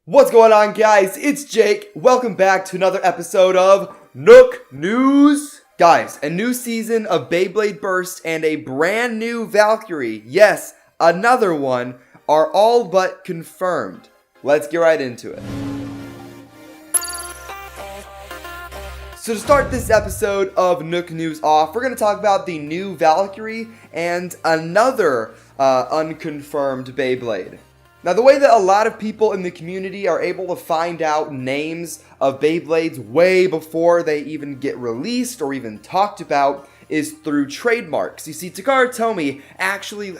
What's going on, guys? It's Jake. Welcome back to another episode of Nook News. Guys, a new season of Beyblade Burst and a brand new Valkyrie, yes, another one, are all but confirmed. Let's get right into it. So to start this episode of Nook News off, we're going to talk about the new Valkyrie and another unconfirmed Beyblade. Now, the way that a lot of people in the community are able to find out names of Beyblades way before they even get released or even talked about is through trademarks. You see, Takara Tomy actually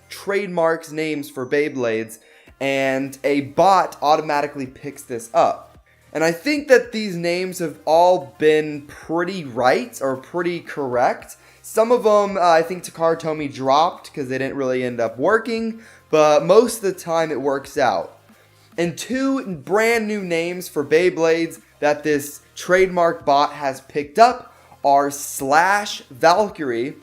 trademarks names for Beyblades, and a bot automatically picks this up. And I think that these names have all been pretty right or pretty correct. Some of them I think Takara Tomy dropped because they didn't really end up working, but most of the time it works out. And two brand new names for Beyblades that this trademark bot has picked up are Slash Valkyrie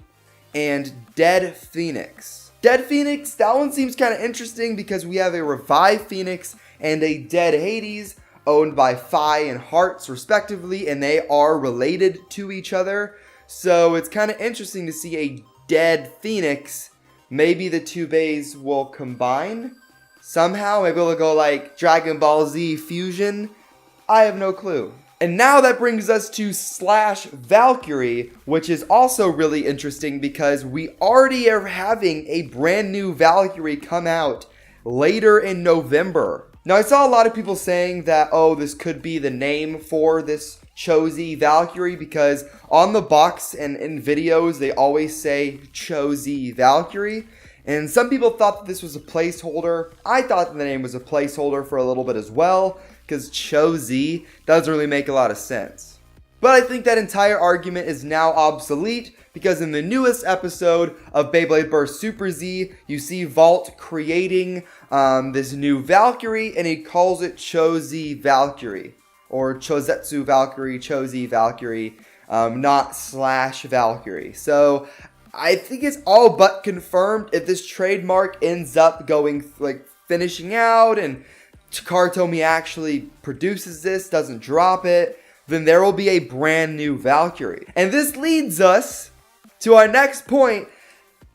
and Dead Phoenix. Dead Phoenix, that one seems kind of interesting because we have a Revived Phoenix and a Dead Hades owned by Phi and Hearts respectively, and they are related to each other. So it's kind of interesting to see a Dead Phoenix. Maybe the two bays will combine somehow. Maybe it'll go like Dragon Ball Z Fusion. I have no clue. And now that brings us to Slash Valkyrie, which is also really interesting because we already are having a brand new Valkyrie come out later in November. Now, I saw a lot of people saying that, oh, this could be the name for this Cho-Z Valkyrie because on the box and in videos, they always say Cho-Z Valkyrie. And some people thought that this was a placeholder. I thought the name was a placeholder for a little bit as well because Cho-Z doesn't really make a lot of sense. But I think that entire argument is now obsolete because in the newest episode of Beyblade Burst Super Z, you see Vault creating this new Valkyrie, and he calls it Cho-Z Valkyrie, or Chozetsu Valkyrie, Cho-Z Valkyrie, not Slash Valkyrie. So I think it's all but confirmed if this trademark ends up going, finishing out, and Takara Tomy actually produces this, doesn't drop it, then there will be a brand new Valkyrie. And this leads us to our next point,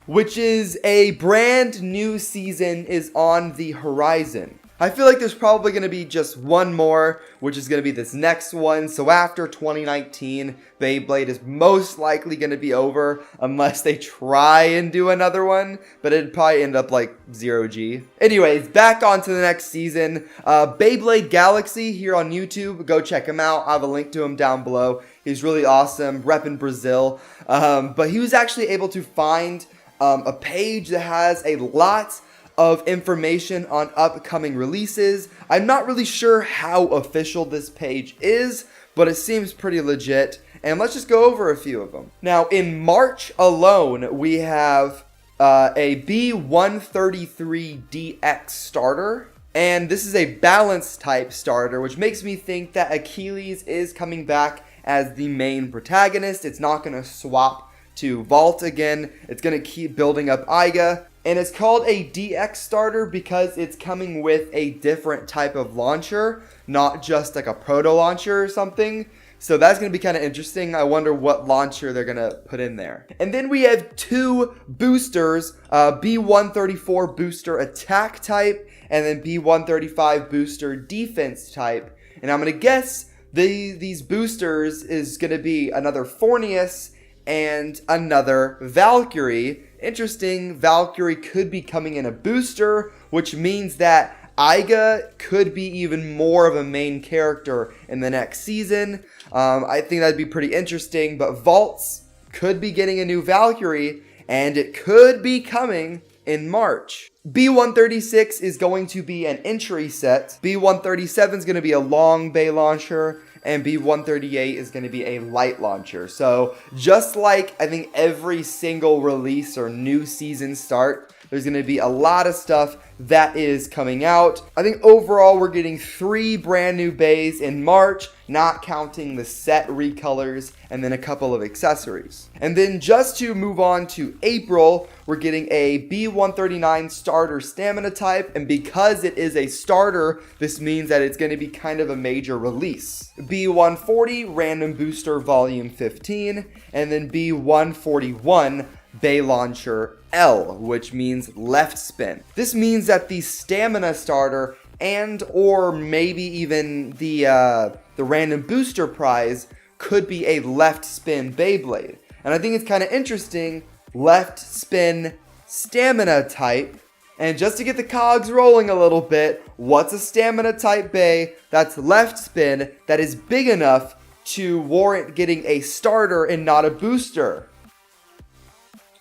which is a brand new season is on the horizon. I feel like there's probably going to be just one more, which is going to be this next one. So after 2019, Beyblade is most likely going to be over unless they try and do another one, but it'd probably end up like 0G. Anyways, back on to the next season. Beyblade Galaxy here on YouTube. Go check him out. I have a link to him down below. He's really awesome, repping Brazil. But he was actually able to find a page that has a lot of information on upcoming releases. I'm not really sure how official this page is, but it seems pretty legit. And let's just go over a few of them. Now, in March alone, we have a B133DX starter. And this is a balance type starter, which makes me think that Achilles is coming back as the main protagonist. It's not going to swap to Vault again. It's going to keep building up Iga. And it's called a DX starter because it's coming with a different type of launcher, not just like a proto launcher or something. So that's going to be kind of interesting. I wonder what launcher they're going to put in there. And then we have two boosters, B134 booster attack type, and then B135 booster defense type. And I'm going to guess these boosters is going to be another Fornius and another Valkyrie. Interesting, Valkyrie could be coming in a booster, which means that Iga could be even more of a main character in the next season. I think that'd be pretty interesting, but Vaults could be getting a new Valkyrie, and it could be coming in March. B136 is going to be an entry set. B137 is going to be a long bay launcher, and B138 is going to be a light launcher. So just like I think every single release or new season start, there's going to be a lot of stuff that is coming out. I think overall we're getting 3 brand new bays in March, not counting the set recolors and then a couple of accessories. And then just to move on to April, we're getting a B139 starter stamina type, and because it is a starter, this means that it's going to be kind of a major release. B140 random booster volume 15, and then B141 Bay Launcher L, which means left spin. This means that the stamina starter and or maybe even the random booster prize could be a left spin Beyblade. And I think it's kind of interesting, left spin stamina type. And just to get the cogs rolling a little bit, what's a stamina type bay that's left spin that is big enough to warrant getting a starter and not a booster?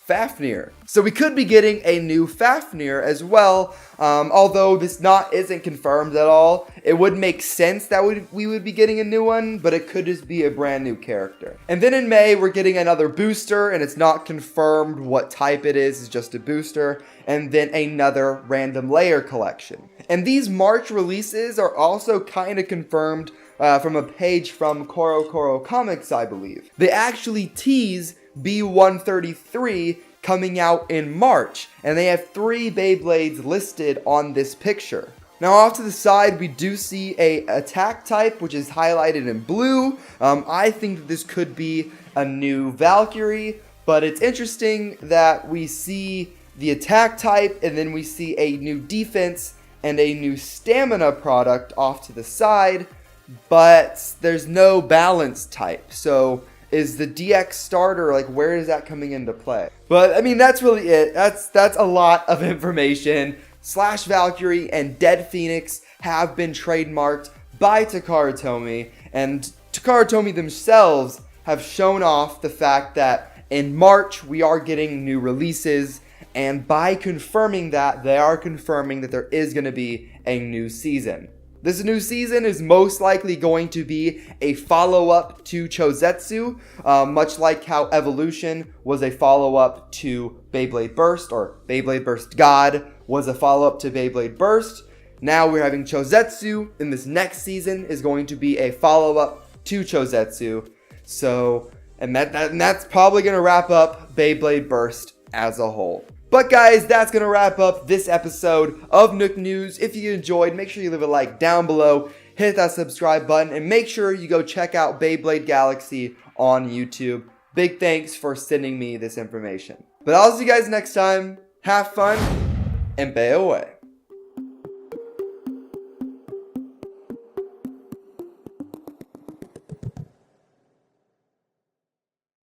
Fafnir. So we could be getting a new Fafnir as well, although this isn't confirmed at all. It would make sense that we would be getting a new one, but it could just be a brand new character. And then in May, we're getting another booster, and it's not confirmed what type it is, it's just a booster, and then another random layer collection. And these March releases are also kind of confirmed from a page from Koro Comics, I believe. They actually tease B133 coming out in March, and they have 3 Beyblades listed on this picture. Now off to the side, we do see a attack type, which is highlighted in blue. I think that this could be a new Valkyrie, but it's interesting that we see the attack type, and then we see a new defense and a new stamina product off to the side, but there's no balance type. So is the DX starter, like, where is that coming into play? But I mean, that's really it. That's a lot of information. Slash Valkyrie and Dead Phoenix have been trademarked by Takara Tomy, and Takara Tomy themselves have shown off the fact that in March we are getting new releases, and by confirming that, they are confirming that there is going to be a new season. This new season is most likely going to be a follow-up to Cho-Z, much like how Evolution was a follow-up to Beyblade Burst, or Beyblade Burst God was a follow-up to Beyblade Burst. Now we're having Cho-Z, and this next season is going to be a follow-up to Cho-Z. So, and that's probably going to wrap up Beyblade Burst as a whole. But guys, that's going to wrap up this episode of Nook News. If you enjoyed, make sure you leave a like down below, hit that subscribe button, and make sure you go check out Beyblade Galaxy on YouTube. Big thanks for sending me this information. But I'll see you guys next time. Have fun, and bay away.